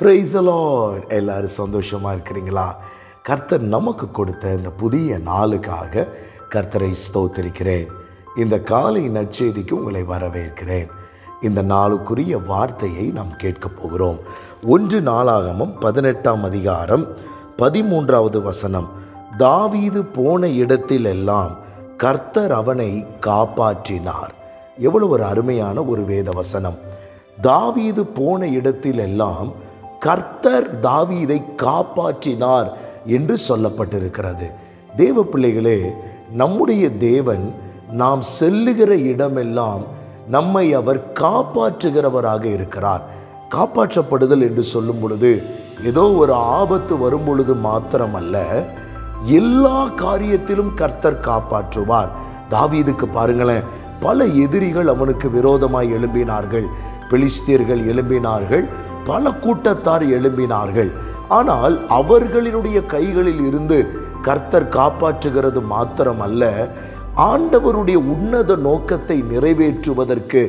Praise the Lord. எல்லாரும் சந்தோஷமாக இருக்கிறீங்களா? கர்த்தர் நமக்கு கொடுத்த இந்த புதிய நாளுக்காக கர்த்தரை ஸ்தோத்திரிக்கிறேன். இந்த காலை நற்செய்திக்கு உங்களை வரவேற்கிறேன். இந்த நாளுக்குரிய வார்த்தையை நாம் கேட்க போகிறோம். 1 நாளாகமம் 18ஆம் அதிகாரம் 13வது வசனம். தாவீது போன இடத்தில் எல்லாம் கர்த்தர் அவனை காப்பாற்றினார். எவ்வளவு ஒரு அருமையான ஒரு வேத வசனம். தாவீது போன இடத்தில் எல்லாம் கர்த்தர் தாவீதை காப்பாற்றினார் என்று சொல்லப்பட்டிருக்கிறது. தேவ பிள்ளைகளே, நம்முடைய தேவன் நாம் செல்லுகிற இடமெல்லாம் நம்மை அவர் காப்பாற்றுகிறவராக இருக்கிறார். காப்பாற்றப்படுதல் என்று சொல்லும் பொழுது ஏதோ ஒரு ஆபத்து வரும் பொழுது மாத்திரமல்ல, எல்லா காரியத்திலும் கர்த்தர் காப்பாற்றுவார். தாவீதுக்கு பாருங்களேன், பல எதிரிகள் அவனுக்கு விரோதமாய் எழும்பினார்கள். பெலிஸ்தியர்கள் எழும்பினார்கள், பல கூட்டத்தார் எழும்பினார்கள். ஆனால் அவர்களினுடைய கைகளில் இருந்து கர்த்தர் காப்பாற்றுகிறது மாத்திரமல்ல, ஆண்டவருடைய உன்னத நோக்கத்தை நிறைவேற்றுவதற்கு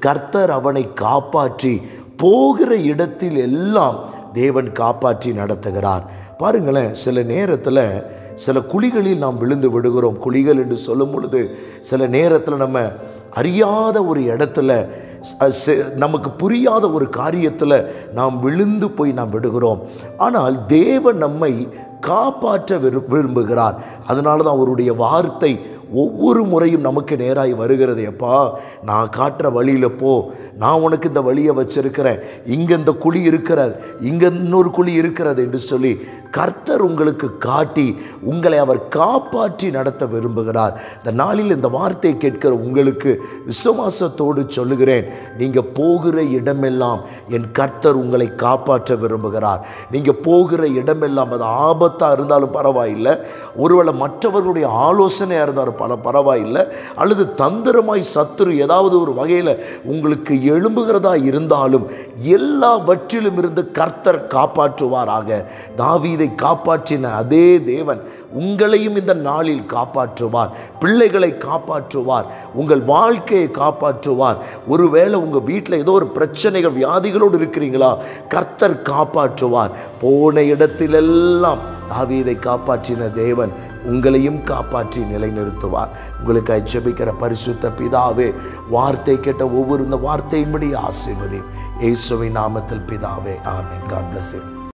கர்த்தர் அவனை காப்பாற்றி போகிற இடத்தில் எல்லாம் தேவன் காப்பாற்றி நடத்துகிறார். பாருங்களேன், சில நேரத்தில் சில குழிகளில் நாம் விழுந்து விடுகிறோம். குழிகள் என்று சொல்லும் பொழுது சில நேரத்தில் நம்ம அறியாத ஒரு இடத்துல, நமக்கு புரியாத ஒரு காரியத்தில் நாம் விழுந்து போய் நாம் விடுகிறோம். ஆனால் தேவன் நம்மை காப்பாற்ற விரும்புகிறார். அதனால தான் அவருடைய வார்த்தை ஒவ்வொரு முறையும் நமக்கு நேராய் வருகிறது. எப்பா, நான் காட்டுற வழியில் போ, நான் உனக்கு இந்த வழியை வச்சிருக்கிறேன், இங்கே இந்த குழி இருக்கிறது, இங்கே இன்னொரு குழி இருக்கிறது என்று சொல்லி கர்த்தர் உங்களுக்கு காட்டி உங்களை அவர் காப்பாற்றி நடத்த விரும்புகிறார். இந்த நாளில் இந்த வார்த்தையை கேட்கிற உங்களுக்கு விசுவாசத்தோடு சொல்லுகிறேன், நீங்கள் போகிற இடமெல்லாம் என் கர்த்தர் உங்களை காப்பாற்ற விரும்புகிறார். நீங்கள் போகிற இடமெல்லாம் அது ஆபத்தாக இருந்தாலும் பரவாயில்லை, ஒருவேளை மற்றவர்களுடைய ஆலோசனையாக இருந்தாலும் பரவாயில்லை, அல்லது தந்திரமாய் சத்துரு ஏதாவது ஒரு வகையில் உங்களுக்கு எழும்புகிறதா இருந்தாலும் எல்லாவற்றிலும் இருந்து கர்த்தர் காப்பாற்றுவாராக. தாவீதை காப்பாற்றின அதே தேவன் உங்களையும் இந்த நாளில் காப்பாற்றுவார். பிள்ளைகளை காப்பாற்றுவார், உங்கள் வாழ்க்கையை காப்பாற்றுவார். ஒருவேளை உங்கள் வீட்டில் ஏதோ ஒரு பிரச்சனைகள் வியாதிகளோடு இருக்கிறீங்களா, கர்த்தர் காப்பாற்றுவார். போன இடத்திலெல்லாம் தாவீதை காப்பாற்றின தேவன் உங்களையும் காப்பாற்றி நிலைநிறுத்துவார். உங்களுக்கு ஜெபிக்கிற பரிசுத்த பிதாவே, வார்த்தை கேட்ட ஒவ்வொரு இந்த வார்த்தையின்படி ஆசீர்வதி. இயேசுவின் நாமத்தில் பிதாவே, ஆமென். God bless you.